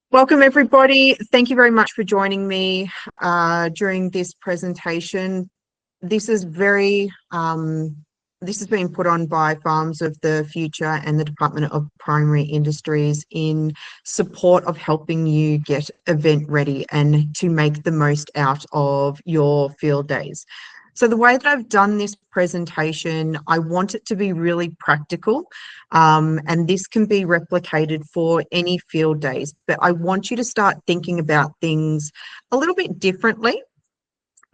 Welcome everybody. Thank you very much for joining me during this presentation. This is this has been put on by Farms of the Future and the Department of Primary Industries in support of helping you get event ready and to make the most out of your field days. So the way that I've done this presentation, I want it to be really practical, and this can be replicated for any field days, but I want you to start thinking about things a little bit differently,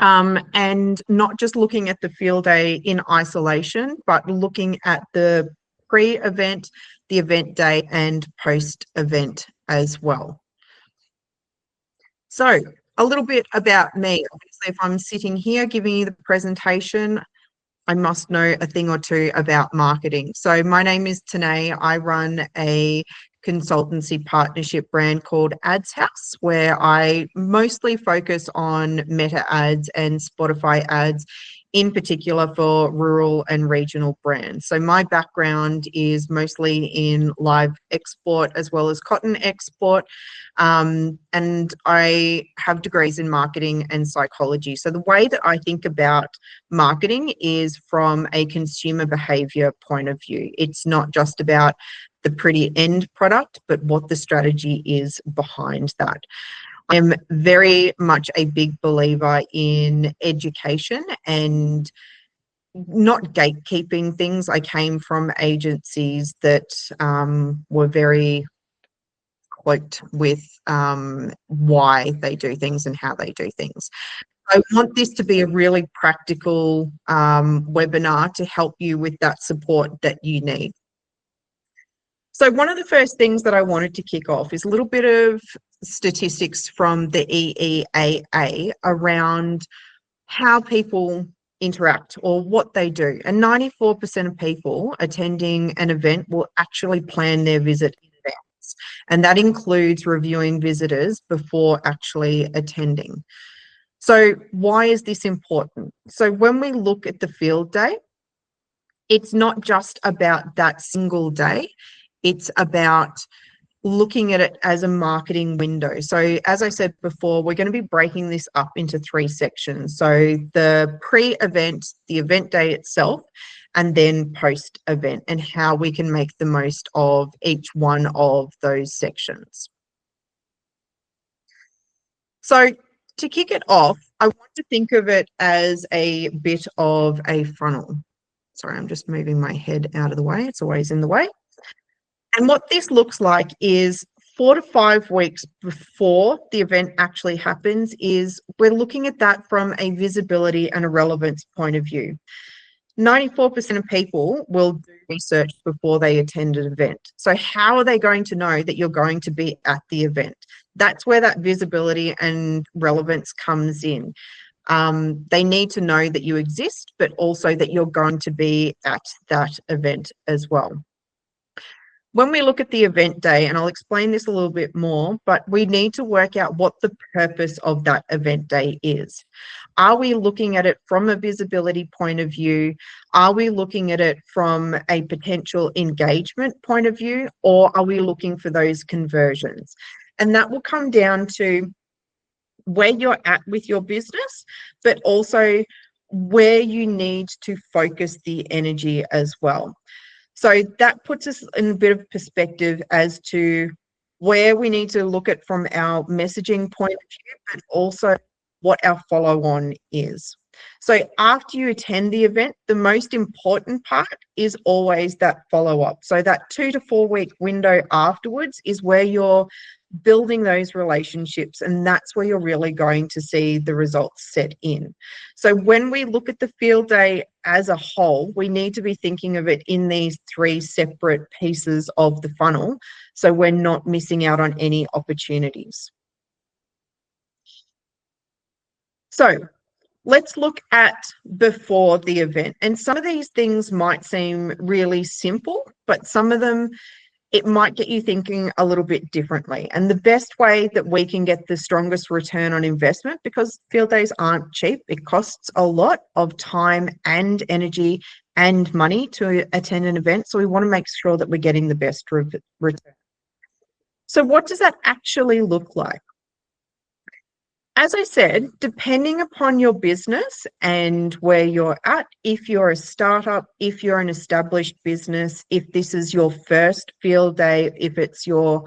and not just looking at the field day in isolation, but looking at the pre-event, the event day, and post-event as well. So a little bit about me. Obviously, if I'm sitting here giving you the presentation, I must know a thing or two about marketing. So my name is Tanae. I run a consultancy partnership brand called Ads House, where I mostly focus on Meta ads and Spotify ads, in particular for rural and regional brands. So my background is mostly in live export as well as cotton export, and I have degrees in marketing and psychology. So the way that I think about marketing is from a consumer behavior point of view. It's not just about the pretty end product, but what the strategy is behind that. I'm very much a big believer in education and not gatekeeping things. I came from agencies that were very cloaked with why they do things and how they do things. I want this to be a really practical webinar to help you with that support that you need. So one of the first things that I wanted to kick off is a little bit of statistics from the EEAA around how people interact or what they do. And 94% of people attending an event will actually plan their visit in advance. And that includes reviewing visitors before actually attending. So why is this important? So when we look at the field day, it's not just about that single day. It's about looking at it as a marketing window. So as I said before, we're going to be breaking this up into 3 sections. So the pre-event, the event day itself, and then post-event, and how we can make the most of each one of those sections. So to kick it off, I want to think of it as a bit of a funnel. Sorry, I'm just moving my head out of the way. It's always in the way. And what this looks like is 4 to 5 weeks before the event actually happens, is we're looking at that from a visibility and a relevance point of view. 94% of people will do research before they attend an event. So how are they going to know that you're going to be at the event? That's where that visibility and relevance comes in. They need to know that you exist, but also that you're going to be at that event as well. When we look at the event day, and I'll explain this a little bit more, but we need to work out what the purpose of that event day is. Are we looking at it from a visibility point of view? Are we looking at it from a potential engagement point of view? Or are we looking for those conversions? And that will come down to where you're at with your business, but also where you need to focus the energy as well. So that puts us in a bit of perspective as to where we need to look at from our messaging point of view, but also what our follow-on is. So after you attend the event, the most important part is always that follow-up. So that 2 to 4 week window afterwards is where you're building those relationships, and that's where you're really going to see the results set in. So when we look at the field day as a whole, we need to be thinking of it in these 3 separate pieces of the funnel, so we're not missing out on any opportunities. So let's look at before the event. And some of these things might seem really simple, but some of them, it might get you thinking a little bit differently. And the best way that we can get the strongest return on investment, because field days aren't cheap, it costs a lot of time and energy and money to attend an event. So we want to make sure that we're getting the best return. So what does that actually look like? As I said, depending upon your business and where you're at, if you're a startup, if you're an established business, if this is your first field day, if it's your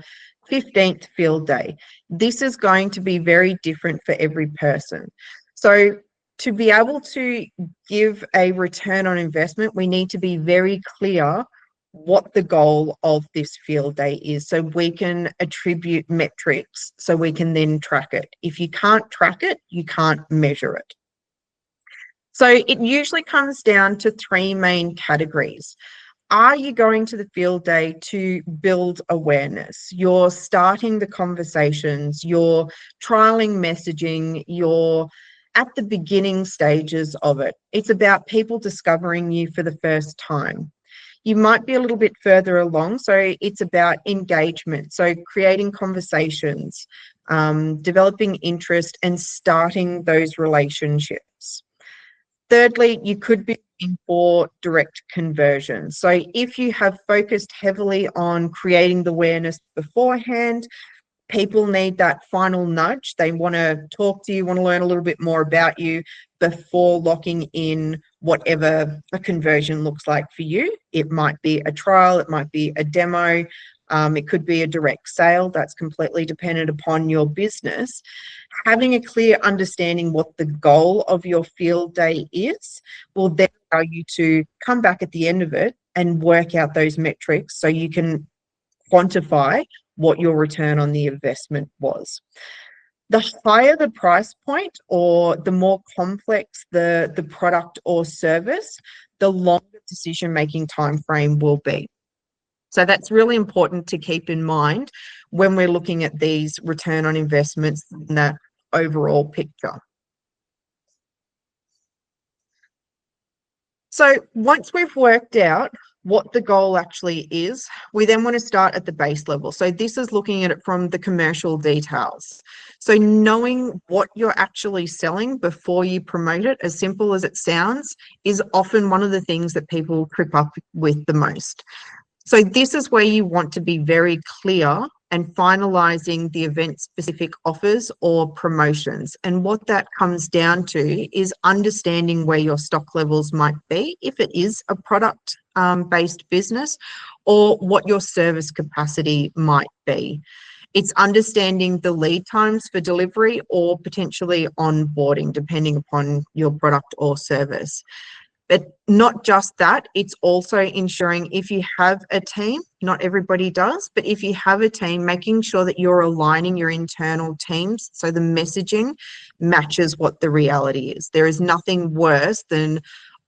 15th field day, this is going to be very different for every person. So to be able to give a return on investment, we need to be very clear what the goal of this field day is, so we can attribute metrics so we can then track it. If you can't track it, you can't measure it. So it usually comes down to three main categories. Are you going to the field day to build awareness? You're starting the conversations, you're trialing messaging, you're at the beginning stages of it. It's about people discovering you for the first time. You might be a little bit further along, so it's about engagement, so creating conversations, developing interest and starting those relationships. Thirdly, you could be looking for direct conversion. So if you have focused heavily on creating the awareness beforehand, people need that final nudge. They want to talk to you, want to learn a little bit more about you before locking in whatever a conversion looks like for you. It might be a trial, it might be a demo, it could be a direct sale. That's completely dependent upon your business. Having a clear understanding what the goal of your field day is will then allow you to come back at the end of it and work out those metrics so you can quantify what your return on the investment was. The higher the price point or the more complex the product or service, the longer decision-making time frame will be. So that's really important to keep in mind when we're looking at these return on investments in that overall picture. So once we've worked out what the goal actually is, we then want to start at the base level. So this is looking at it from the commercial details. So knowing what you're actually selling before you promote it, as simple as it sounds, is often one of the things that people trip up with the most. So this is where you want to be very clear and finalizing the event-specific offers or promotions. And what that comes down to is understanding where your stock levels might be, if it is a product-based business, or what your service capacity might be. It's understanding the lead times for delivery or potentially onboarding, depending upon your product or service. But not just that, it's also ensuring if you have a team, not everybody does, but if you have a team, making sure that you're aligning your internal teams so the messaging matches what the reality is. There is nothing worse than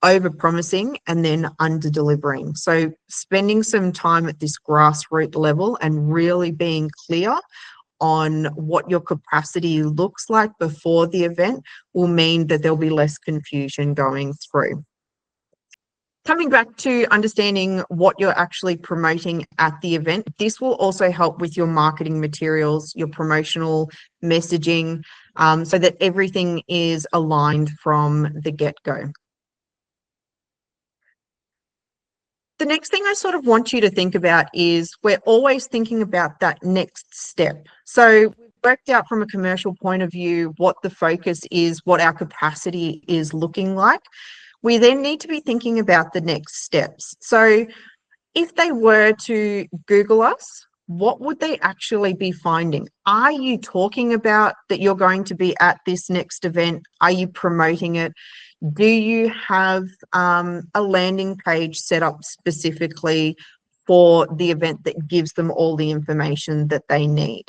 over-promising and then under-delivering. So spending some time at this grassroots level and really being clear on what your capacity looks like before the event will mean that there'll be less confusion going through. Coming back to understanding what you're actually promoting at the event, this will also help with your marketing materials, your promotional messaging, so that everything is aligned from the get-go. The next thing I sort of want you to think about is we're always thinking about that next step. So we've worked out from a commercial point of view what the focus is, what our capacity is looking like. We then need to be thinking about the next steps. So if they were to Google us, what would they actually be finding? Are you talking about that you're going to be at this next event? Are you promoting it? Do you have a landing page set up specifically for the event that gives them all the information that they need?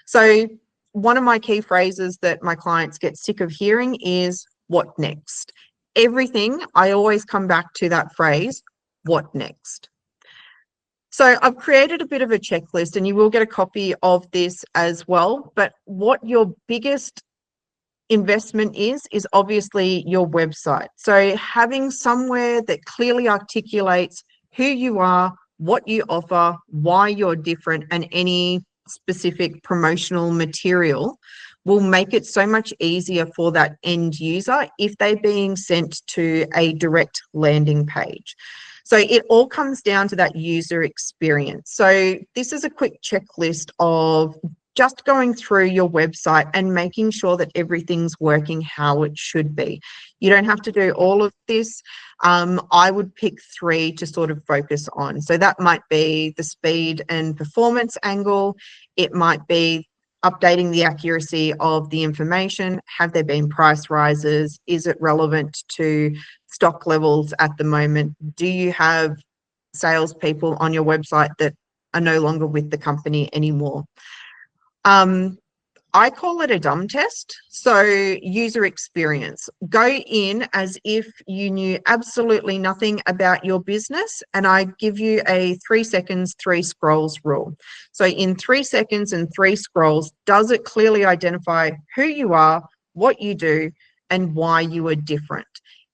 So one of my key phrases that my clients get sick of hearing is, what next? Everything, I always come back to that phrase, what next? So I've created a bit of a checklist and you will get a copy of this as well, but what your biggest investment is obviously your website. So having somewhere that clearly articulates who you are, what you offer, why you're different, and any specific promotional material will make it so much easier for that end user if they're being sent to a direct landing page. So it all comes down to that user experience. So this is a quick checklist of just going through your website and making sure that everything's working how it should be. You don't have to do all of this. I would pick 3 to sort of focus on. So that might be the speed and performance angle. It might be updating the accuracy of the information. Have there been price rises? Is it relevant to stock levels at the moment? Do you have salespeople on your website that are no longer with the company anymore? I call it a dumb test. So user experience. Go in as if you knew absolutely nothing about your business, and I give you a 3 seconds, 3 scrolls rule. So in 3 seconds and 3 scrolls, does it clearly identify who you are, what you do, and why you are different?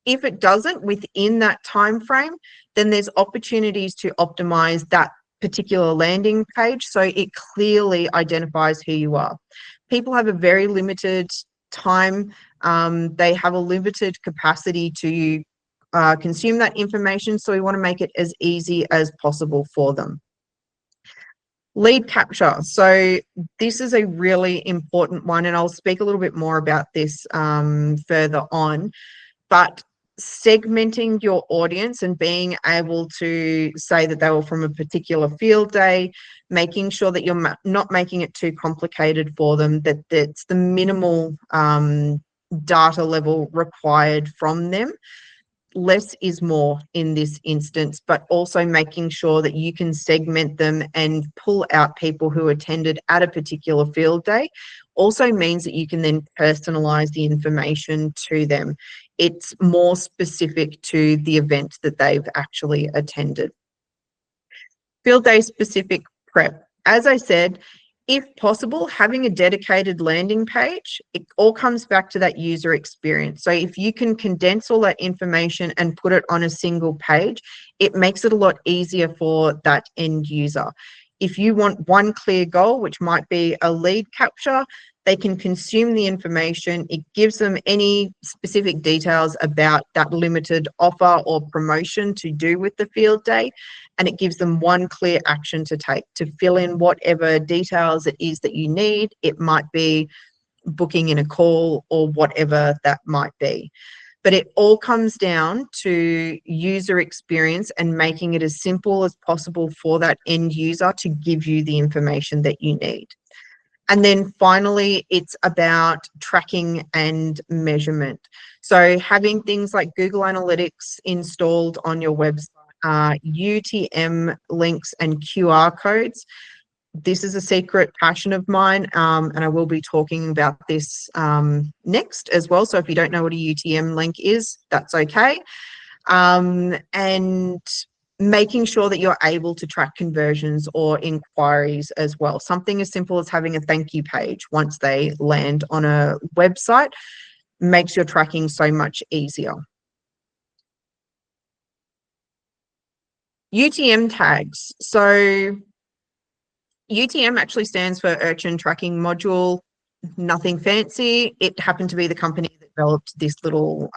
If it doesn't within that time frame, then there's opportunities to optimize that particular landing page so it clearly identifies who you are. People have a very limited time. They have a limited capacity to consume that information, so we want to make it as easy as possible for them. Lead capture. So this is a really important one, and I'll speak a little bit more about this further on. But segmenting your audience and being able to say that they were from a particular field day, making sure that you're not making it too complicated for them, that it's the minimal data level required from them. Less is more in this instance, but also making sure that you can segment them and pull out people who attended at a particular field day also means that you can then personalize the information to them. It's more specific to the event that they've actually attended. Field day specific prep. As I said, if possible, having a dedicated landing page, it all comes back to that user experience. So if you can condense all that information and put it on a single page, it makes it a lot easier for that end user. If you want one clear goal, which might be a lead capture, they can consume the information. It gives them any specific details about that limited offer or promotion to do with the field day. And it gives them one clear action to take to fill in whatever details it is that you need. It might be booking in a call or whatever that might be. But it all comes down to user experience and making it as simple as possible for that end user to give you the information that you need. And then finally, it's about tracking and measurement. So having things like Google Analytics installed on your website, UTM links and QR codes. This is a secret passion of mine, and I will be talking about this next as well. So if you don't know what a UTM link is, that's okay. And making sure that you're able to track conversions or inquiries as well. Something as simple as having a thank you page once they land on a website makes your tracking so much easier. UTM tags. So UTM actually stands for Urchin Tracking Module. Nothing fancy. It happened to be the company that developed this little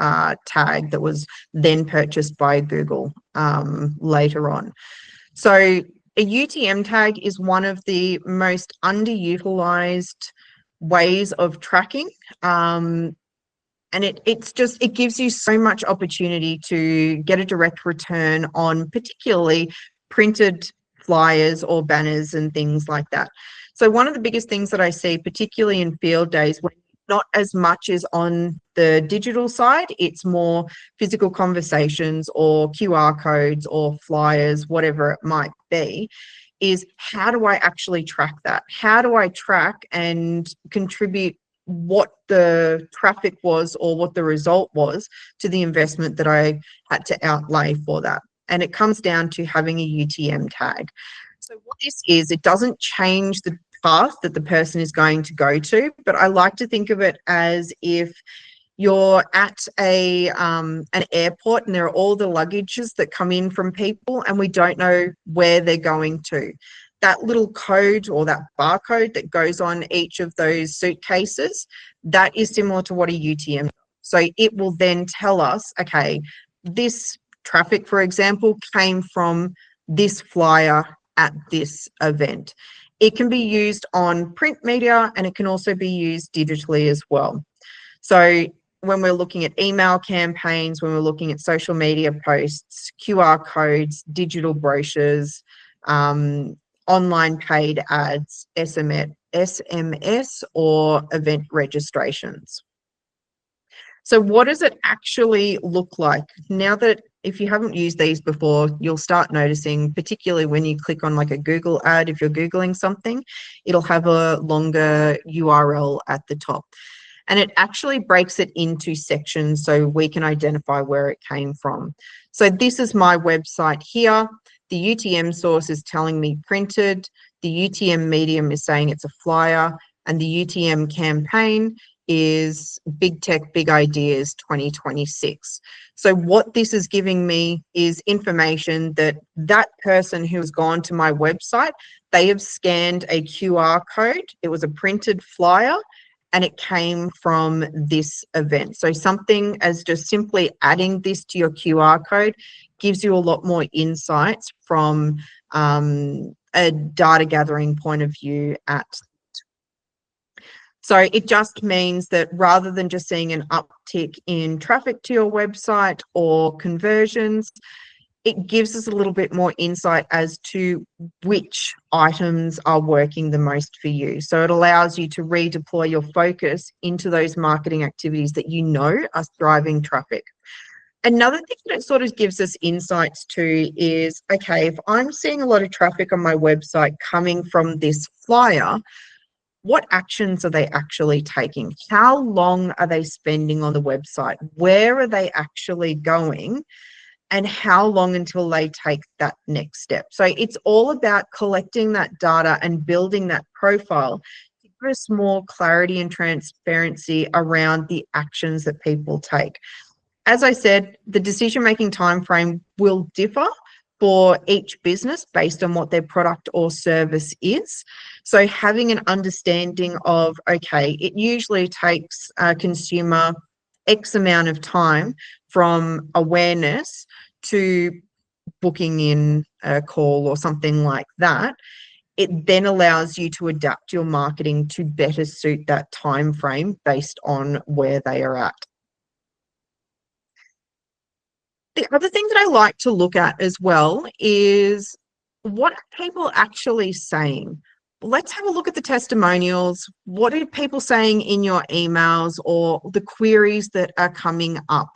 tag that was then purchased by Google later on. So a UTM tag is one of the most underutilized ways of tracking. And it gives you so much opportunity to get a direct return on particularly printed flyers or banners and things like that. So one of the biggest things that I see, particularly in field days, when not as much is on the digital side, it's more physical conversations or QR codes or flyers, whatever it might be, is how do I actually track that? How do I track and contribute what the traffic was or what the result was to the investment that I had to outlay for that? And it comes down to having a UTM tag. So what this is, it doesn't change the path that the person is going to go to, but I like to think of it as if you're at an airport and there are all the luggages that come in from people and we don't know where they're going to. That little code or that barcode that goes on each of those suitcases, that is similar to what a UTM does. So it will then tell us, okay, this traffic, for example, came from this flyer at this event. It can be used on print media and it can also be used digitally as well. So when we're looking at email campaigns, when we're looking at social media posts, QR codes, digital brochures, online paid ads, SMS, or event registrations. So what does it actually look like? Now that if you haven't used these before, you'll start noticing, particularly when you click on like a Google ad, if you're Googling something, it'll have a longer URL at the top. And it actually breaks it into sections so we can identify where it came from. So this is my website here. The UTM source is telling me printed. The UTM medium is saying it's a flyer. And the UTM campaign is Big Tech, Big Ideas 2026. So what this is giving me is information that that person who has gone to my website, they have scanned a QR code. It was a printed flyer and it came from this event. So something as just simply adding this to your QR code gives you a lot more insights from a data gathering point of view at. So it just means that rather than just seeing an uptick in traffic to your website or conversions, it gives us a little bit more insight as to which items are working the most for you. So it allows you to redeploy your focus into those marketing activities that you know are driving traffic. Another thing that it sort of gives us insights to is, okay, if I'm seeing a lot of traffic on my website coming from this flyer, what actions are they actually taking? How long are they spending on the website? Where are they actually going? And how long until they take that next step? So it's all about collecting that data and building that profile to give us more clarity and transparency around the actions that people take. As I said, the decision-making timeframe will differ for each business based on what their product or service is. So having an understanding of, okay, it usually takes a consumer X amount of time from awareness to booking in a call or something like that, it then allows you to adapt your marketing to better suit that time frame based on where they are at. The other thing that I like to look at as well is what are people actually saying? Let's have a look at the testimonials. What are people saying in your emails or the queries that are coming up?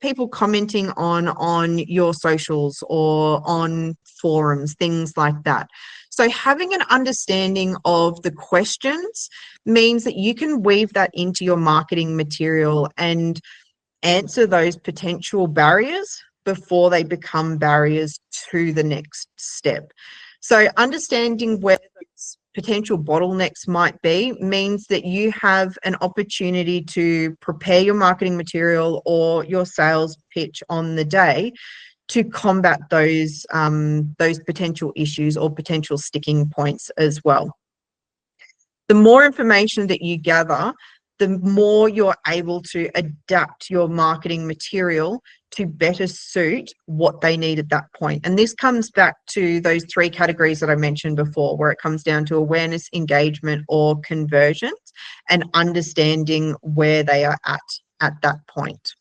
People commenting on your socials or on forums, things like that. So having an understanding of the questions means that you can weave that into your marketing material and answer those potential barriers before they become barriers to the next step. So understanding where those potential bottlenecks might be means that you have an opportunity to prepare your marketing material or your sales pitch on the day to combat those potential issues or potential sticking points as well. The more information that you gather, the more you're able to adapt your marketing material to better suit what they need at that point. And this comes back to those three categories that I mentioned before, where it comes down to awareness, engagement, or conversions, and understanding where they are at that point.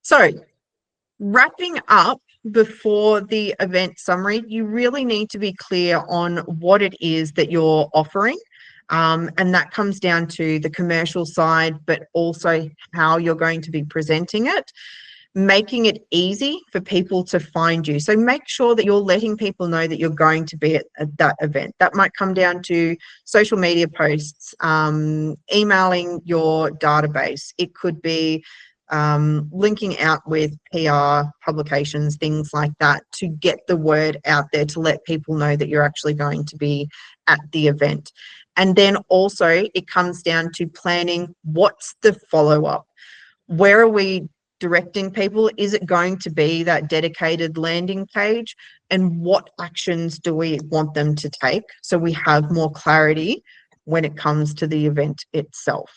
So wrapping up before the event summary, you really need to be clear on what it is that you're offering. And that comes down to the commercial side, but also how you're going to be presenting it, making it easy for people to find you. So make sure that you're letting people know that you're going to be at that event. That might come down to social media posts, emailing your database. It could be linking out with PR publications, things like that, to get the word out there, to let people know that you're actually going to be at the event. And then also it comes down to planning, what's the follow-up? Where are we directing people? Is it going to be that dedicated landing page? And what actions do we want them to take so we have more clarity when it comes to the event itself?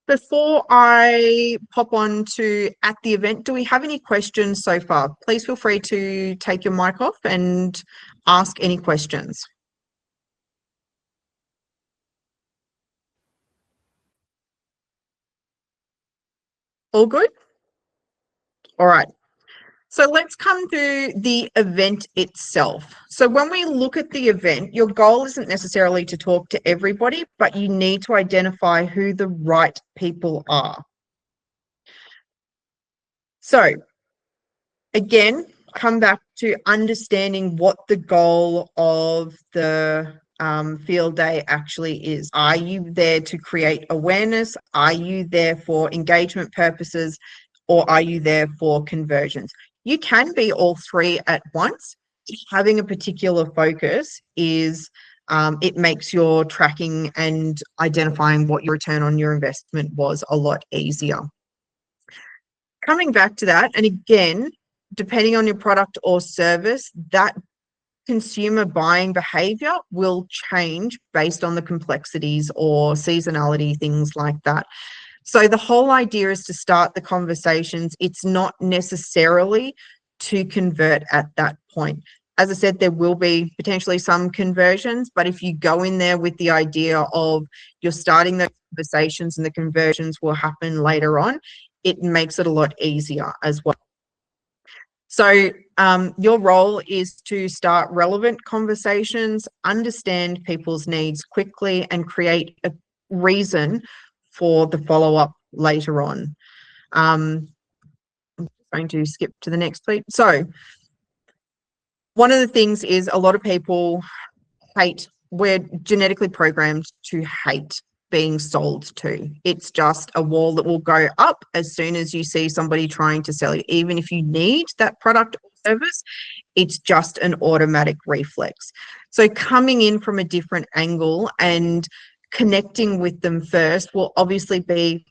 Before I pop on to at the event, do we have any questions so far? Please feel free to take your mic off and ask any questions. All good? All right. So let's come to the event itself. So when we look at the event, your goal isn't necessarily to talk to everybody, but you need to identify who the right people are. So again, come back to understanding what the goal of the field day actually is. Are you there to create awareness? Are you there for engagement purposes? Or are you there for conversions? You can be all three at once. Having a particular focus is it makes your tracking and identifying what your return on your investment was a lot easier. Coming back to that, and again, depending on your product or service, that consumer buying behavior will change based on the complexities or seasonality, things like that. So the whole idea is to start the conversations. It's not necessarily to convert at that point. As I said, there will be potentially some conversions, but if you go in there with the idea of you're starting the conversations and the conversions will happen later on, it makes it a lot easier as well. So your role is to start relevant conversations, understand people's needs quickly, and create a reason for the follow-up later on. I'm going to skip to the next please. So one of the things is a lot of people hate, we're genetically programmed to hate being sold to. It's just a wall that will go up as soon as you see somebody trying to sell you. Even if you need that product or service, it's just an automatic reflex. So coming in from a different angle and connecting with them first will obviously be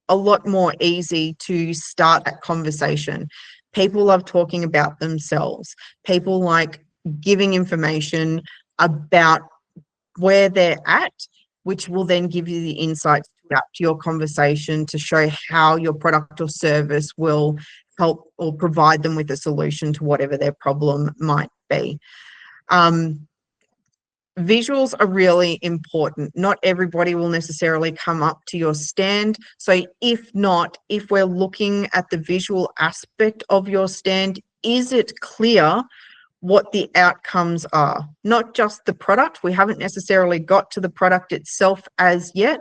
a lot more easy to start that conversation. People love talking about themselves. People like giving information about where they're at, which will then give you the insights to adapt to your conversation to show how your product or service will help or provide them with a solution to whatever their problem might be. Visuals are really important. Not everybody will necessarily come up to your stand. So if not, if we're looking at the visual aspect of your stand, is it clear what the outcomes are? Not just the product. We haven't necessarily got to the product itself as yet,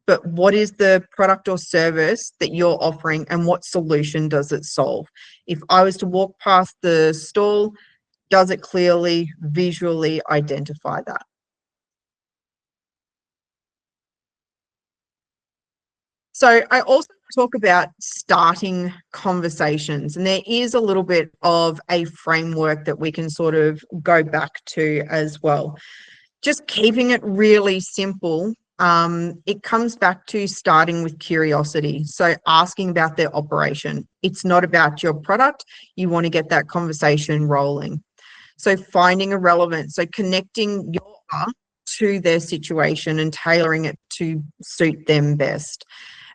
but what is the product or service that you're offering and what solution does it solve? If I was to walk past the stall, does it clearly visually identify that? So I also talk about starting conversations, and there is a little bit of a framework that we can sort of go back to as well. Just keeping it really simple, it comes back to starting with curiosity. So asking about their operation. It's not about your product. You want to get that conversation rolling. So finding a relevance, so connecting your offer to their situation and tailoring it to suit them best.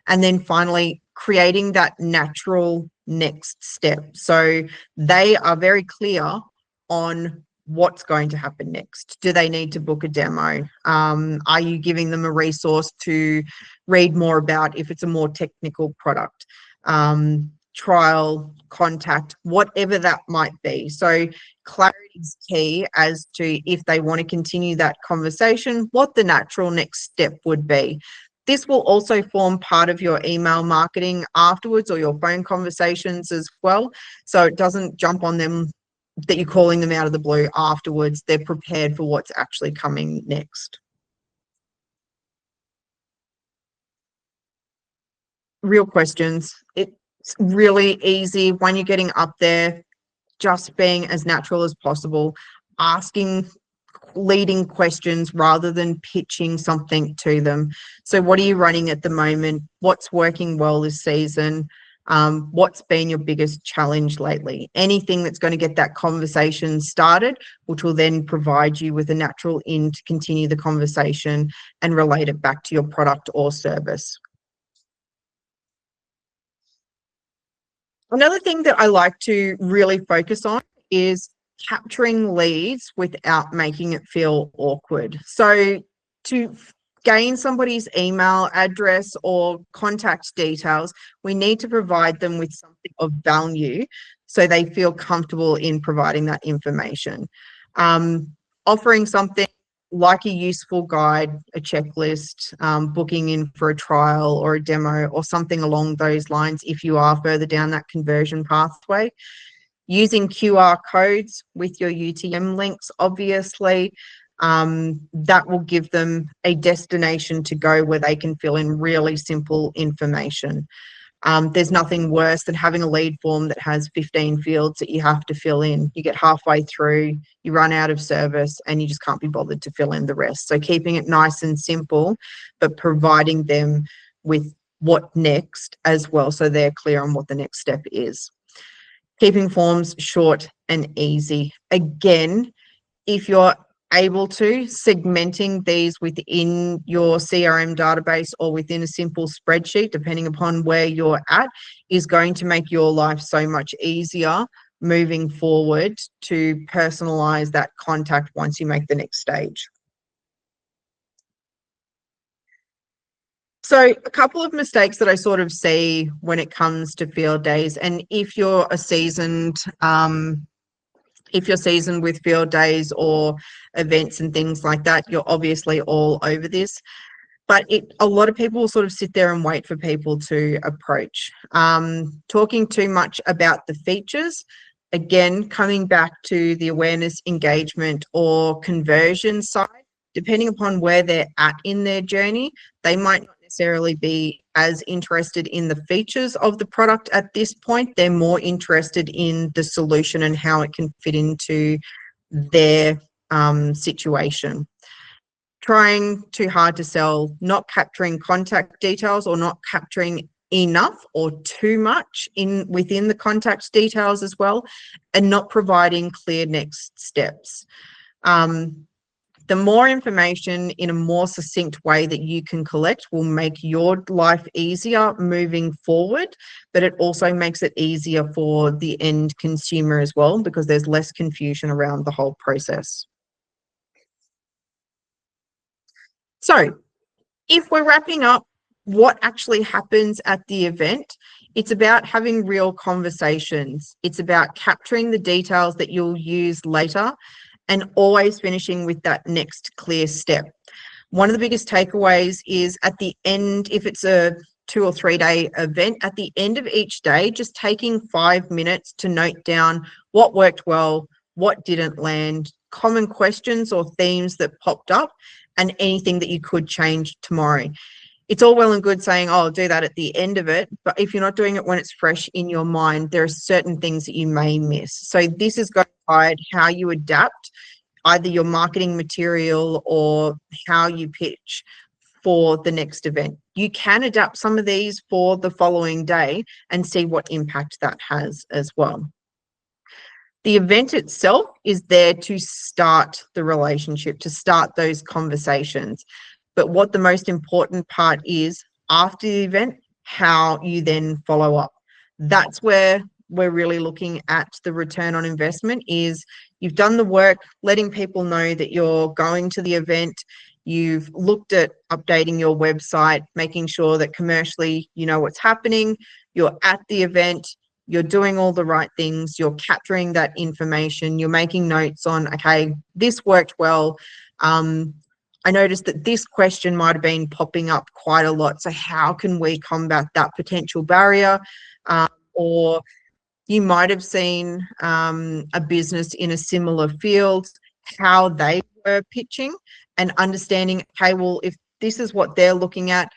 And then finally, creating that natural next step. So they are very clear on what's going to happen next. Do they need to book a demo? Are you giving them a resource to read more about if it's a more technical product? Trial, contact, whatever that might be. So clarity is key as to if they want to continue that conversation, what the natural next step would be. This will also form part of your email marketing afterwards or your phone conversations as well. So it doesn't jump on them that you're calling them out of the blue afterwards. They're prepared for what's actually coming next. Real questions. It's really easy when you're getting up there, just being as natural as possible, asking leading questions rather than pitching something to them. So what are you running at the moment? What's working well this season? What's been your biggest challenge lately? Anything that's going to get that conversation started, which will then provide you with a natural in to continue the conversation and relate it back to your product or service. Another thing that I like to really focus on is capturing leads without making it feel awkward. So to gain somebody's email address or contact details, we need to provide them with something of value so they feel comfortable in providing that information. Offering something like a useful guide, a checklist, booking in for a trial or a demo or something along those lines if you are further down that conversion pathway. Using QR codes with your UTM links, obviously, that will give them a destination to go where they can fill in really simple information. There's nothing worse than having a lead form that has 15 fields that you have to fill in. You get halfway through, you run out of service, and you just can't be bothered to fill in the rest. So keeping it nice and simple, but providing them with what next as well, so they're clear on what the next step is. Keeping forms short and easy. Again, if you're able to, segmenting these within your CRM database or within a simple spreadsheet, depending upon where you're at, is going to make your life so much easier moving forward to personalize that contact once you make the next stage. So a couple of mistakes that I sort of see when it comes to field days, and if you're a seasoned with field days or events and things like that, you're obviously all over this. But a lot of people will sort of sit there and wait for people to approach. Talking too much about the features, again, coming back to the awareness, engagement, or conversion side, depending upon where they're at in their journey, they might not necessarily be as interested in the features of the product at this point. They're more interested in the solution and how it can fit into their situation. Trying too hard to sell, not capturing contact details or not capturing enough or too much within the contact details as well, and not providing clear next steps. The more information in a more succinct way that you can collect will make your life easier moving forward, but it also makes it easier for the end consumer as well, because there's less confusion around the whole process. So if we're wrapping up what actually happens at the event, it's about having real conversations. It's about capturing the details that you'll use later and always finishing with that next clear step. One of the biggest takeaways is at the end, if it's a 2 or 3 day event, at the end of each day, just taking 5 minutes to note down what worked well, what didn't land, common questions or themes that popped up, and anything that you could change tomorrow. It's all well and good saying, oh, I'll do that at the end of it, but if you're not doing it when it's fresh in your mind, there are certain things that you may miss. So this is going to guide how you adapt either your marketing material or how you pitch for the next event. You can adapt some of these for the following day and see what impact that has as well. The event itself is there to start the relationship, to start those conversations. But what the most important part is after the event, how you then follow up. That's where we're really looking at the return on investment. Is you've done the work, letting people know that you're going to the event, you've looked at updating your website, making sure that commercially you know what's happening, you're at the event, you're doing all the right things, you're capturing that information, you're making notes on, okay, this worked well. I noticed that this question might have been popping up quite a lot. So how can we combat that potential barrier? Or you might have seen a business in a similar field, how they were pitching and understanding, okay, well, if this is what they're looking at,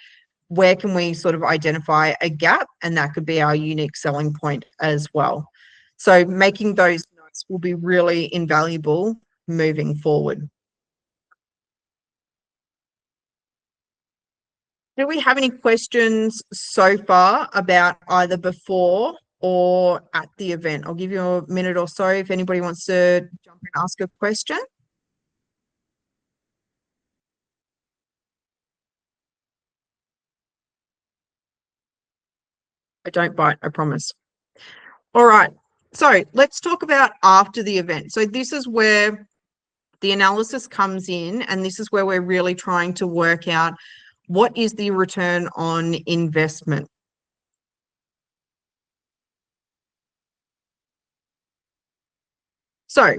where can we sort of identify a gap? And that could be our unique selling point as well. So making those notes will be really invaluable moving forward. Do we have any questions so far about either before or at the event? I'll give you a minute or so if anybody wants to jump in and ask a question. I don't bite, I promise. All right. So let's talk about after the event. So this is where the analysis comes in, and this is where we're really trying to work out what is the return on investment. So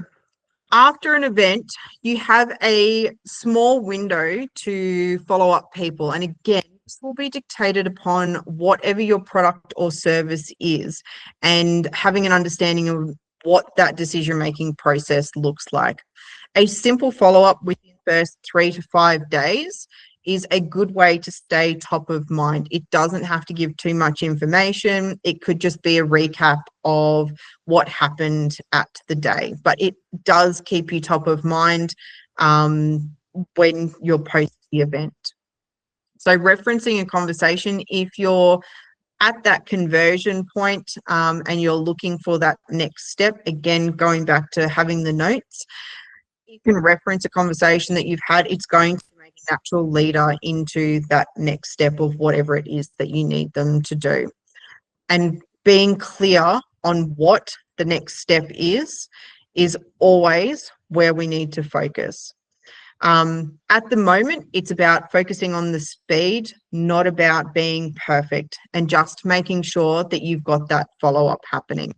after an event, you have a small window to follow up people. And again, this will be dictated upon whatever your product or service is, and having an understanding of what that decision-making process looks like. A simple follow-up within the first 3 to 5 days is a good way to stay top of mind. It doesn't have to give too much information. It could just be a recap of what happened at the day, but it does keep you top of mind when you're post the event. So referencing a conversation, if you're at that conversion point and you're looking for that next step, again, going back to having the notes, you can reference a conversation that you've had. It's going to make a natural leader into that next step of whatever it is that you need them to do. And being clear on what the next step is always where we need to focus. At the moment, it's about focusing on the speed, not about being perfect, and just making sure that you've got that follow-up happening.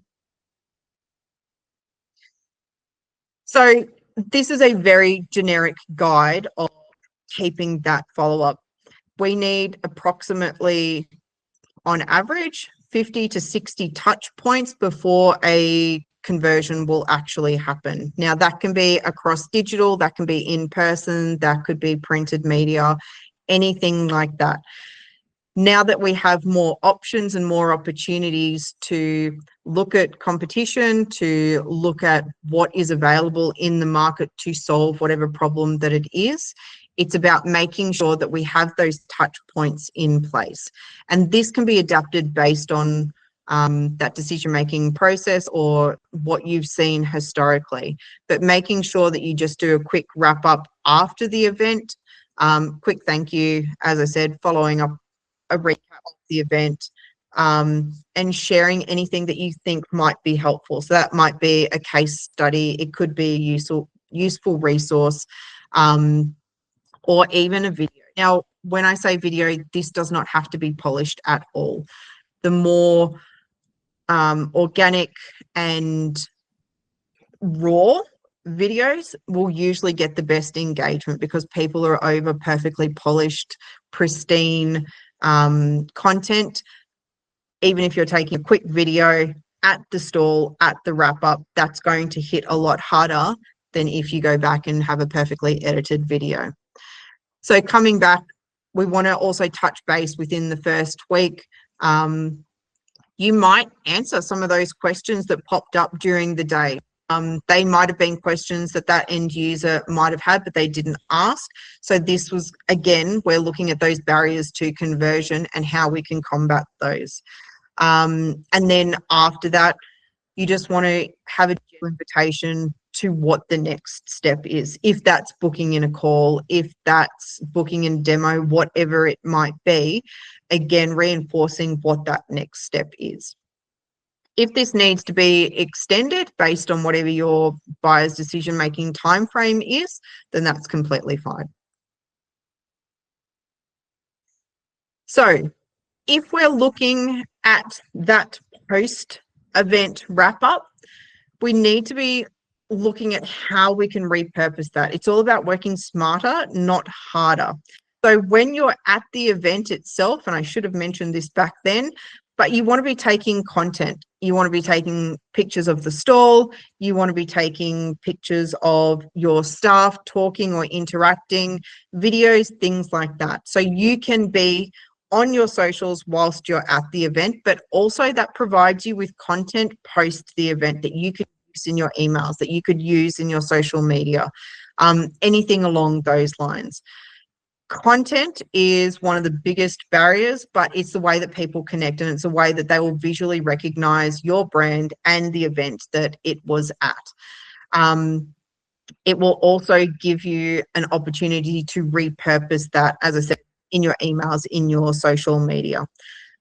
So this is a very generic guide of keeping that follow-up. We need approximately, on average, 50 to 60 touch points before a conversion will actually happen. Now, that can be across digital, that can be in person, that could be printed media, anything like that. Now that we have more options and more opportunities to look at competition, to look at what is available in the market to solve whatever problem that it is, it's about making sure that we have those touch points in place. And this can be adapted based on that decision-making process or what you've seen historically. But making sure that you just do a quick wrap-up after the event, quick thank you, as I said, following up a recap of the event, and sharing anything that you think might be helpful. So that might be a case study, it could be a useful resource, or even a video. Now, when I say video, this does not have to be polished at all. The more organic and raw videos will usually get the best engagement, because people are over perfectly polished, pristine content. Even if you're taking a quick video at the stall, at the wrap up, that's going to hit a lot harder than if you go back and have a perfectly edited video. So coming back, we want to also touch base within the first week. You might answer some of those questions that popped up during the day. They might have been questions that end user might have had, but they didn't ask. So this was, again, we're looking at those barriers to conversion and how we can combat those. And then after that, you just want to have a invitation to what the next step is. If that's booking in a call, if that's booking in demo, whatever it might be, again, reinforcing what that next step is. If this needs to be extended based on whatever your buyer's decision-making timeframe is, then that's completely fine. So if we're looking at that post-event wrap-up, we need to be looking at how we can repurpose that. It's all about working smarter, not harder. So when you're at the event itself, and I should have mentioned this back then, but you want to be taking content. You want to be taking pictures of the stall. You want to be taking pictures of your staff talking or interacting, videos, things like that. So you can be on your socials whilst you're at the event, but also that provides you with content post the event that you could use in your emails, that you could use in your social media, anything along those lines. Content is one of the biggest barriers, but it's the way that people connect, and it's a way that they will visually recognize your brand and the event that it was at. It will also give you an opportunity to repurpose that, as I said, in your emails, in your social media.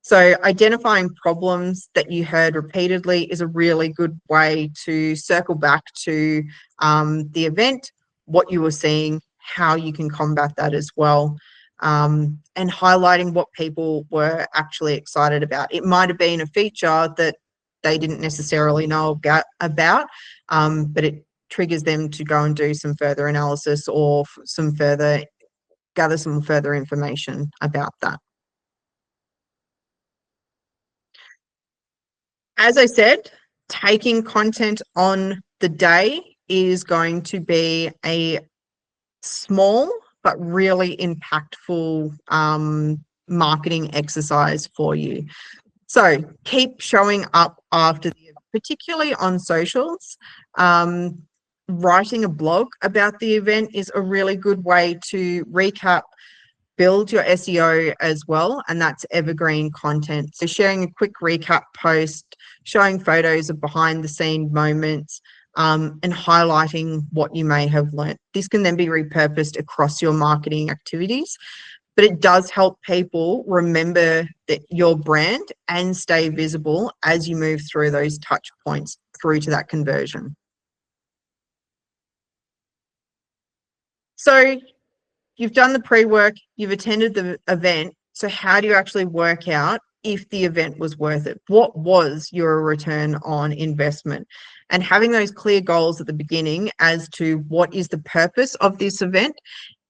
So identifying problems that you heard repeatedly is a really good way to circle back to the event, what you were seeing, how you can combat that as well, and highlighting what people were actually excited about. It might have been a feature that they didn't necessarily know about, but it triggers them to go and do some further analysis or gather some further information about that. As I said, taking content on the day is going to be a small but really impactful marketing exercise for you. So keep showing up after particularly on socials. Writing a blog about the event is a really good way to recap, build your SEO as well, and that's evergreen content. So sharing a quick recap post, showing photos of behind the scene moments, and highlighting what you may have learnt. This can then be repurposed across your marketing activities, but it does help people remember that your brand and stay visible as you move through those touch points through to that conversion. So you've done the pre-work, you've attended the event. So how do you actually work out if the event was worth it? What was your return on investment? And having those clear goals at the beginning as to what is the purpose of this event.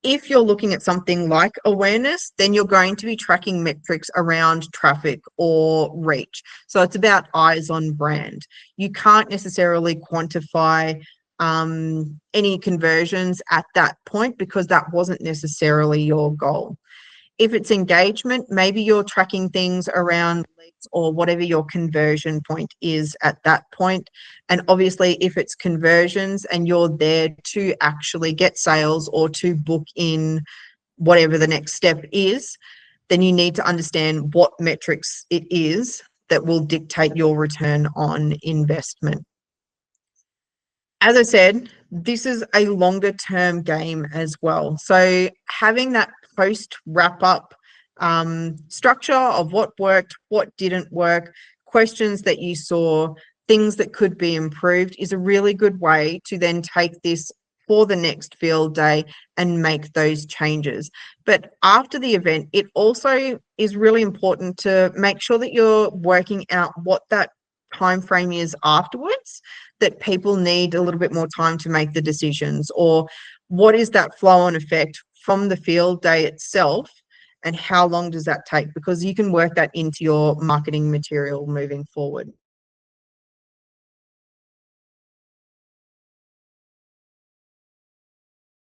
If you're looking at something like awareness, then you're going to be tracking metrics around traffic or reach. So it's about eyes on brand. You can't necessarily quantify any conversions at that point because that wasn't necessarily your goal. If it's engagement, maybe you're tracking things around leads or whatever your conversion point is at that point. And obviously, if it's conversions and you're there to actually get sales or to book in whatever the next step is, then you need to understand what metrics it is that will dictate your return on investment. As I said, this is a longer term game as well. So having that post wrap up structure of what worked, what didn't work, questions that you saw, things that could be improved is a really good way to then take this for the next field day and make those changes. But after the event, it also is really important to make sure that you're working out what that time frame is afterwards, that people need a little bit more time to make the decisions, or what is that flow on effect from the field day itself and how long does that take, because you can work that into your marketing material moving forward.